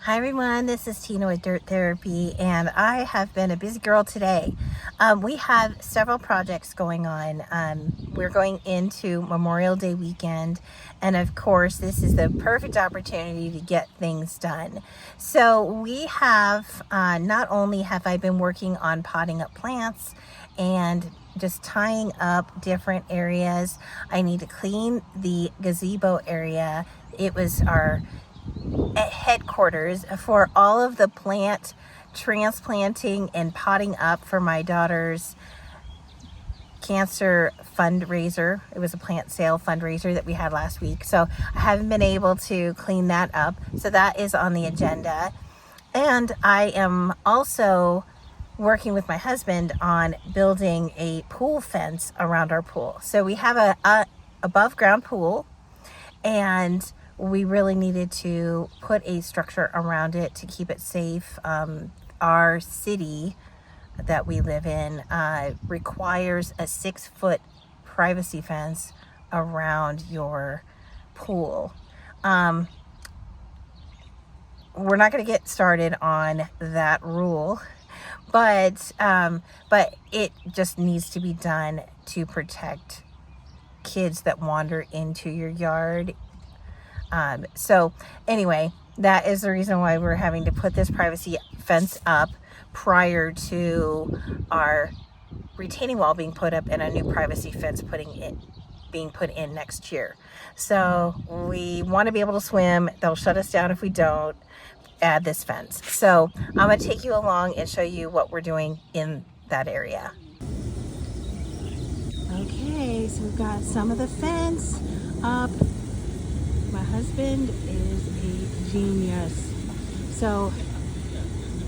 Hi everyone, this is Tina with Dirt Therapy, and I have been a busy girl today. We have several projects going on. We're going into Memorial Day weekend, and of course this is the perfect opportunity to get things done. So we have, not only have I been working on potting up plants and just tying up different areas. I need to clean the gazebo area. It was our at headquarters for all of the plant transplanting and potting up for my daughter's cancer fundraiser. It was a plant sale fundraiser that we had last week, so I haven't been able to clean that up, so that is on the agenda. And I am also working with my husband on building a pool fence around our pool. So we have a above ground pool, and we really needed to put a structure around it to keep it safe. Our city that we live in requires a 6-foot privacy fence around your pool. We're not going to get started on that rule, but it just needs to be done to protect kids that wander into your yard. So anyway, that is the reason why we're having to put this privacy fence up prior to our retaining wall being put up and a new privacy fence being put in next year. So we want to be able to swim. They'll shut us down if we don't add this fence. So I'm going to take you along and show you what we're doing in that area. Okay, so we've got some of the fence up. My husband is a genius. So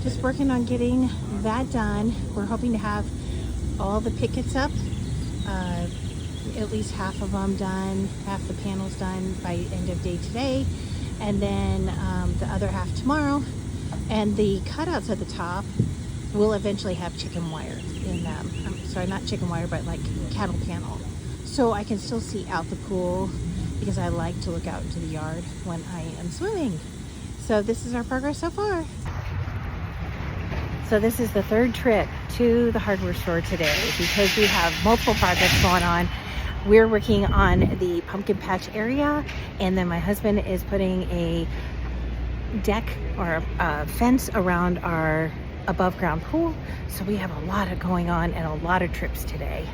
just working on getting that done. We're hoping to have all the pickets up, at least half of them done, half the panels done by end of day today, and then the other half tomorrow. And the cutouts at the top will eventually have chicken wire in them. Sorry, not chicken wire, but like cattle panel. So I can still see out the pool, because I like to look out into the yard when I am swimming. So this is our progress so far. So this is the third trip to the hardware store today because we have multiple projects going on. We're working on the pumpkin patch area, and then my husband is putting a deck or a fence around our above ground pool. So we have a lot of going on and a lot of trips today.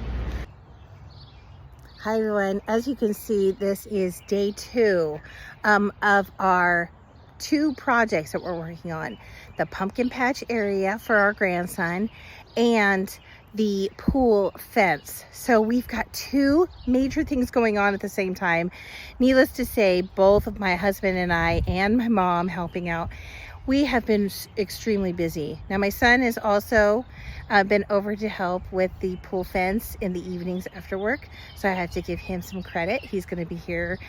Hi everyone, as you can see, this is day 2 of our 2 projects that we're working on. The pumpkin patch area for our grandson and the pool fence. So we've got 2 major things going on at the same time. Needless to say, both of my husband and I and my mom helping out. We have been extremely busy. Now my son has also been over to help with the pool fence in the evenings after work, so I have to give him some credit. He's going to be here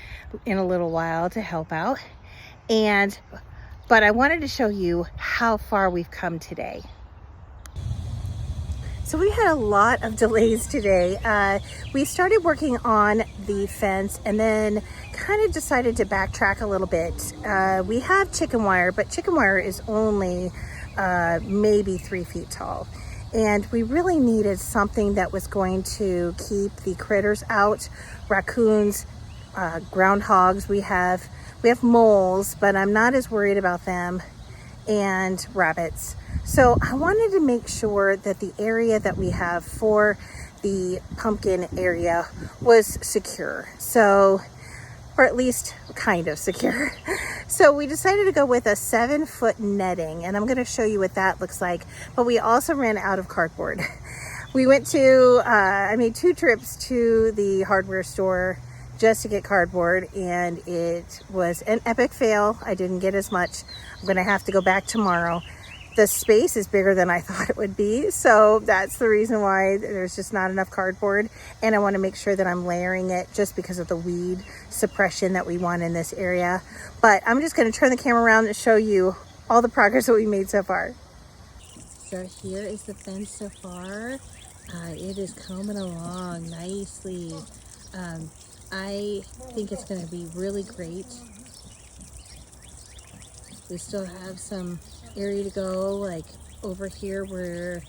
in a little while to help out. But I wanted to show you how far we've come today. So we had a lot of delays today. We started working on the fence and then kind of decided to backtrack a little bit. We have chicken wire, but chicken wire is only maybe 3 feet tall. And we really needed something that was going to keep the critters out, raccoons, groundhogs. We have moles, but I'm not as worried about them, and rabbits. So I wanted to make sure that the area that we have for the pumpkin area was secure. So, or at least kind of secure. So we decided to go with a 7-foot netting, and I'm going to show you what that looks like. But we also ran out of cardboard. We went to, I made 2 trips to the hardware store just to get cardboard, and it was an epic fail. I didn't get as much. I'm going to have to go back tomorrow. The space is bigger than I thought it would be, so that's the reason why there's just not enough cardboard. And I want to make sure that I'm layering it just because of the weed suppression that we want in this area. But I'm just going to turn the camera around and show you all the progress that we made so far. So here is the fence so far. It is coming along nicely. I think it's going to be really great. We still have some area to go, like over here where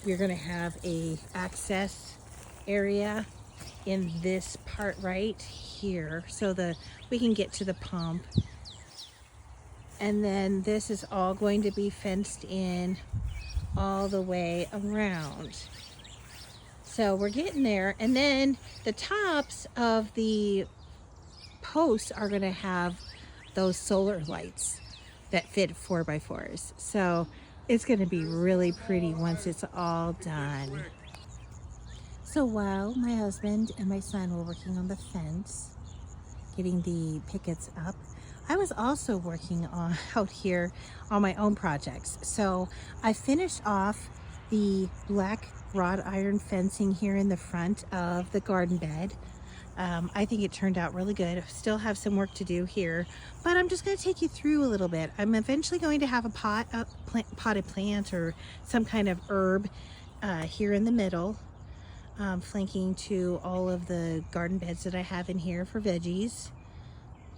we're gonna have a access area in this part right here, so we can get to the pump. And then this is all going to be fenced in all the way around. So we're getting there. And then the tops of the posts are going to have those solar lights that fit 4x4s. So it's going to be really pretty once it's all done. So while my husband and my son were working on the fence, getting the pickets up, I was also working out here on my own projects. So I finished off the black wrought iron fencing here in the front of the garden bed. I think it turned out really good. I still have some work to do here, but I'm just going to take you through a little bit. I'm eventually going to have a potted plant or some kind of herb here in the middle, flanking to all of the garden beds that I have in here for veggies.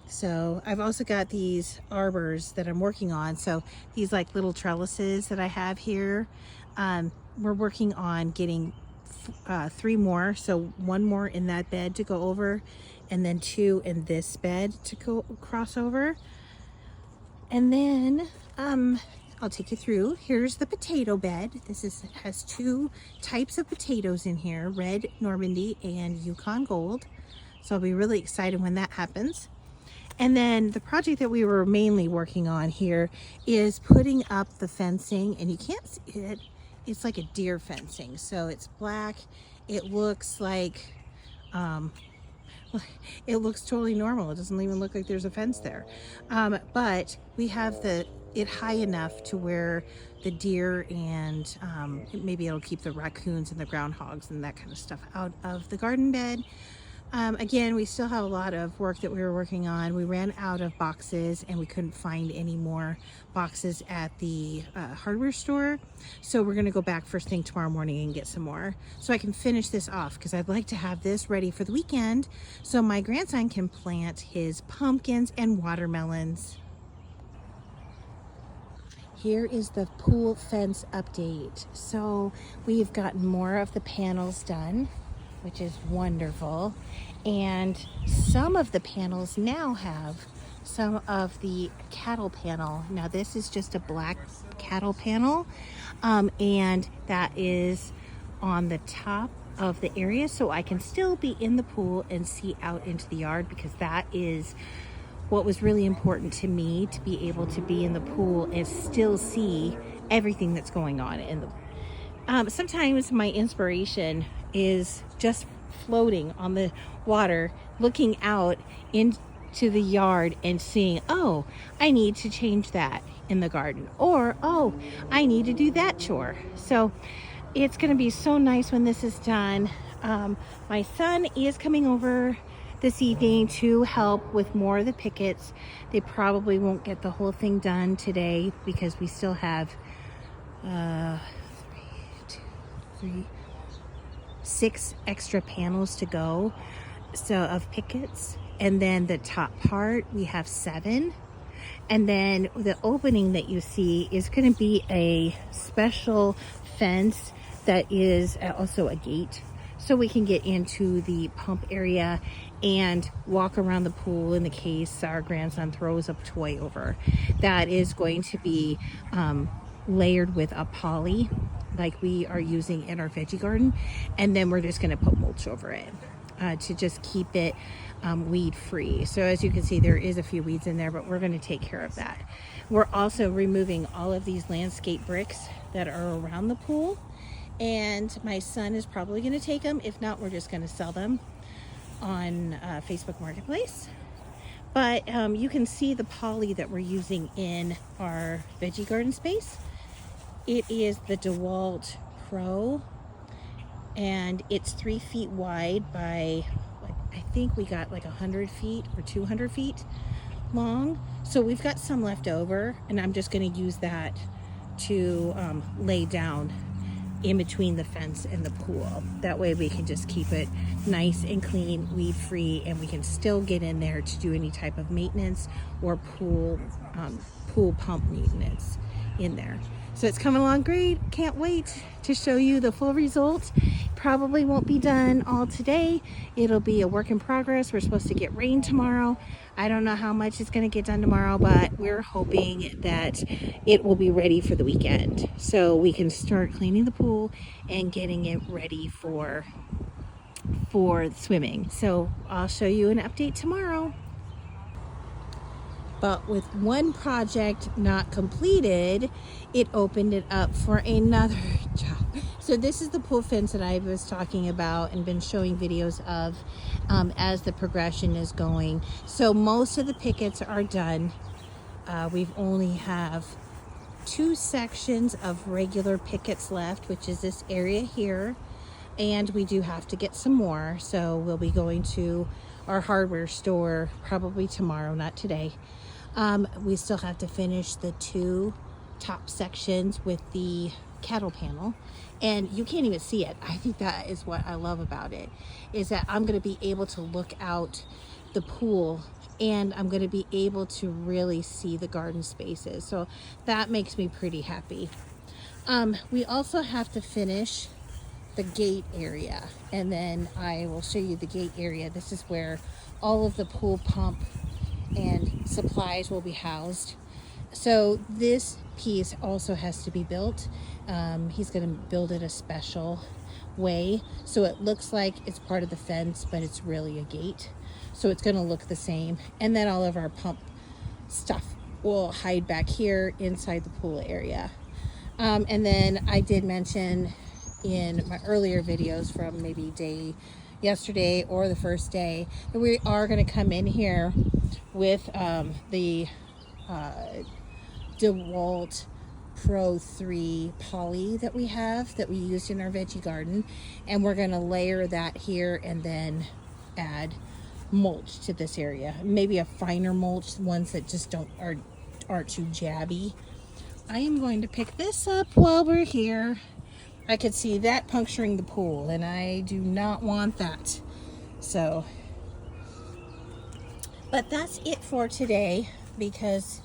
So I've also got these arbors that I'm working on. So these like little trellises that I have here, we're working on getting 3 more. So 1 more in that bed to go over, and then 2 in this bed to go cross over. And then I'll take you through. Here's the potato bed. This has 2 types of potatoes in here, red Normandy and Yukon Gold. So I'll be really excited when that happens. And then the project that we were mainly working on here is putting up the fencing, and you can't see it. It's like a deer fencing. So it's black. It looks like, it looks totally normal. It doesn't even look like there's a fence there. But we have it high enough to where the deer and maybe it'll keep the raccoons and the groundhogs and that kind of stuff out of the garden bed. Again, we still have a lot of work that we were working on. We ran out of boxes and we couldn't find any more boxes at the hardware store. So we're gonna go back first thing tomorrow morning and get some more so I can finish this off, because I'd like to have this ready for the weekend so my grandson can plant his pumpkins and watermelons. Here is the pool fence update. So we've gotten more of the panels done, which is wonderful. And some of the panels now have some of the cattle panel. Now this is just a black cattle panel, and that is on the top of the area, so I can still be in the pool and see out into the yard, because that is what was really important to me, to be able to be in the pool and still see everything that's going on in the sometimes my inspiration is just floating on the water, looking out into the yard and seeing, oh, I need to change that in the garden, or oh, I need to do that chore. So it's going to be so nice when this is done. My son is coming over this evening to help with more of the pickets. They probably won't get the whole thing done today because we still have 6 extra panels to go, so of pickets. And then the top part, we have 7. And then the opening that you see is going to be a special fence that is also a gate, so we can get into the pump area and walk around the pool in the case our grandson throws a toy over. That is going to be layered with a poly like we are using in our veggie garden, and then we're just going to put mulch over it to just keep it weed free. So as you can see, there is a few weeds in there, but we're going to take care of that. We're also removing all of these landscape bricks that are around the pool, and my son is probably going to take them. If not, we're just going to sell them on Facebook Marketplace. But you can see the poly that we're using in our veggie garden space. It is the DeWalt Pro, and it's 3 feet wide by, I think we got like 100 feet or 200 feet long. So we've got some left over, and I'm just going to use that to lay down in between the fence and the pool. That way we can just keep it nice and clean, weed free, and we can still get in there to do any type of maintenance or pool pump maintenance in there. So it's coming along great. Can't wait to show you the full result. Probably won't be done all today. It'll be a work in progress. We're supposed to get rain tomorrow. I don't know how much is going to get done tomorrow, but we're hoping that it will be ready for the weekend so we can start cleaning the pool and getting it ready for swimming. So I'll show you an update tomorrow. But with one project not completed, it opened it up for another job. So this is the pool fence that I was talking about and been showing videos of as the progression is going. So most of the pickets are done. We've only have 2 sections of regular pickets left, which is this area here. And we do have to get some more. So we'll be going to our hardware store probably tomorrow, not today. We still have to finish the 2 top sections with the cattle panel, and you can't even see it. I think that is what I love about it, is that I'm going to be able to look out the pool and I'm going to be able to really see the garden spaces. So that makes me pretty happy. We also have to finish the gate area, and then I will show you the gate area. This is where all of the pool pump and supplies will be housed. So this piece also has to be built. He's going to build it a special way so it looks like it's part of the fence, but it's really a gate. So it's going to look the same. And then all of our pump stuff will hide back here inside the pool area. And then I did mention in my earlier videos from maybe yesterday or the first day that we are going to come in here with the DeWalt Pro 3 poly that we used in our veggie garden, and we're going to layer that here and then add mulch to this area, maybe a finer mulch, ones that just aren't too jabby. I am going to pick this up while we're here. I could see that puncturing the pool, and I do not want that. So, but that's it for today, because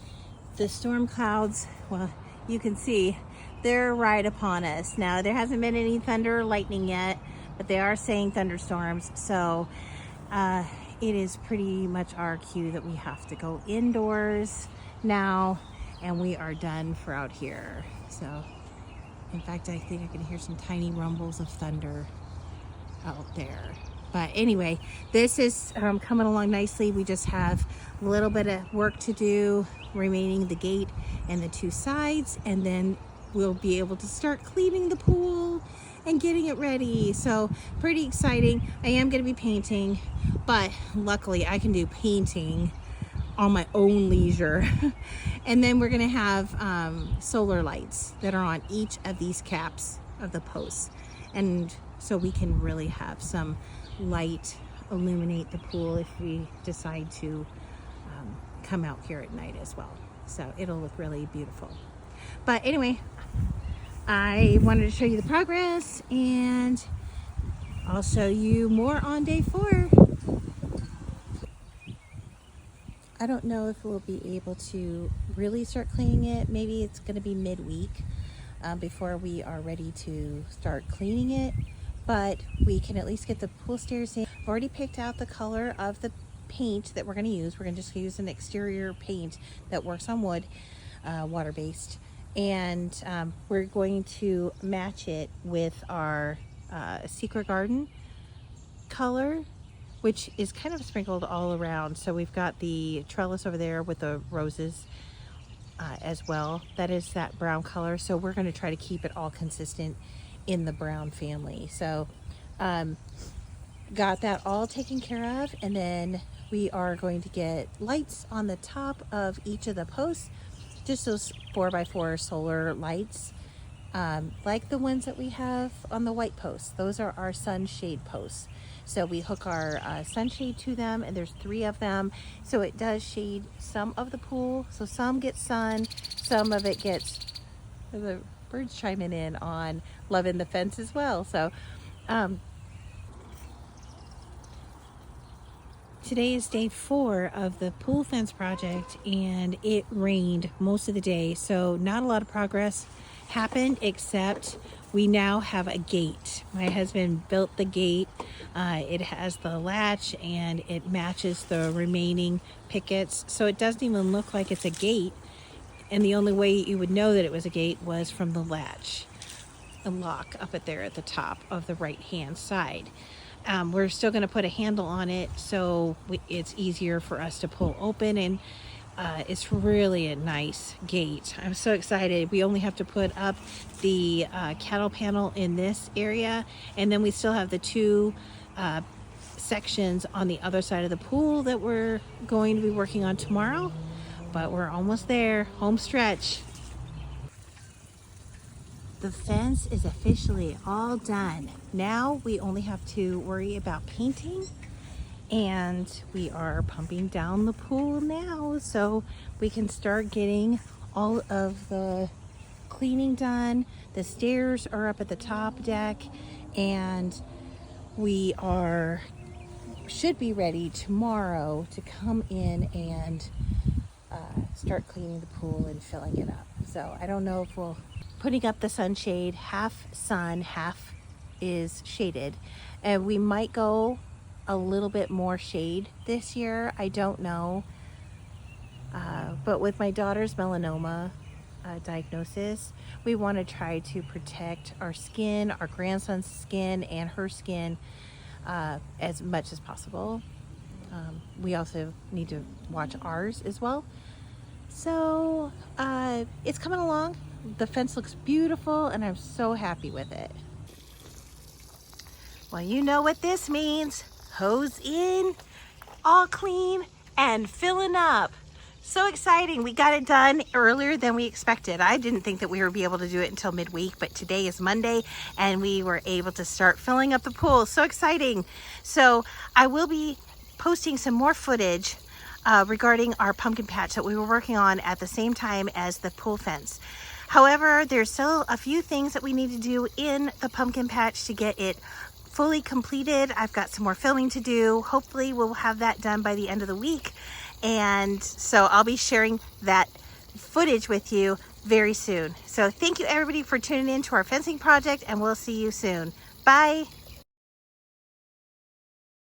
the storm clouds, well, you can see they're right upon us. Now, there hasn't been any thunder or lightning yet, but they are saying thunderstorms. So it is pretty much our cue that we have to go indoors now, and we are done for out here. So in fact, I think I can hear some tiny rumbles of thunder out there. But anyway, this is coming along nicely. We just have a little bit of work to do remaining the gate and the 2 sides, and then we'll be able to start cleaning the pool and getting it ready. So pretty exciting. I am going to be painting, but luckily I can do painting on my own leisure. And then we're going to have solar lights that are on each of these caps of the posts, and so we can really have some light illuminate the pool if we decide to come out here at night as well. So it'll look really beautiful. But anyway, I wanted to show you the progress, and I'll show you more on day 4. I don't know if we'll be able to really start cleaning it. Maybe it's going to be midweek before we are ready to start cleaning it, but we can at least get the pool stairs in. I've already picked out the color of the paint that we're going to use. We're going to just use an exterior paint that works on wood, water-based, and we're going to match it with our Secret Garden color, which is kind of sprinkled all around. So we've got the trellis over there with the roses as well. That is that brown color. So we're going to try to keep it all consistent in the brown family. So got that all taken care of, and then we are going to get lights on the top of each of the posts, just those 4x4 solar lights, like the ones that we have on the white posts. Those are our sunshade posts. So we hook our sunshade to them, and there's 3 of them. So it does shade some of the pool. So some get sun, some of it gets the birds chiming in on loving the fence as well. So today is day 4 of the pool fence project, and it rained most of the day, so not a lot of progress happened, except we now have a gate. My husband built the gate. It has the latch and it matches the remaining pickets, so it doesn't even look like it's a gate, and the only way you would know that it was a gate was from the latch, a lock up at there at the top of the right hand side. We're still going to put a handle on it so it's easier for us to pull open, and it's really a nice gate. I'm so excited. We only have to put up the cattle panel in this area, and then we still have the 2 sections on the other side of the pool that we're going to be working on tomorrow, but we're almost there, home stretch. The fence is officially all done. Now we only have to worry about painting, and we are pumping down the pool now so we can start getting all of the cleaning done. The stairs are up at the top deck, and we should be ready tomorrow to come in and start cleaning the pool and filling it up. So I don't know if we'll putting up the sunshade, half sun, half is shaded, and we might go a little bit more shade this year. I don't know, but with my daughter's melanoma diagnosis, we want to try to protect our skin, our grandson's skin, and her skin as much as possible. We also need to watch ours as well. So it's coming along. The fence looks beautiful, and I'm so happy with it. Well, you know what this means. Hose in, all clean, and filling up. So exciting. We got it done earlier than we expected. I didn't think that we would be able to do it until midweek, but today is Monday, and we were able to start filling up the pool. So exciting. So I will be posting some more footage regarding our pumpkin patch that we were working on at the same time as the pool fence. However, there's still a few things that we need to do in the pumpkin patch to get it fully completed. I've got some more filming to do. Hopefully we'll have that done by the end of the week. And so I'll be sharing that footage with you very soon. So thank you everybody for tuning in to our fencing project, and we'll see you soon. Bye.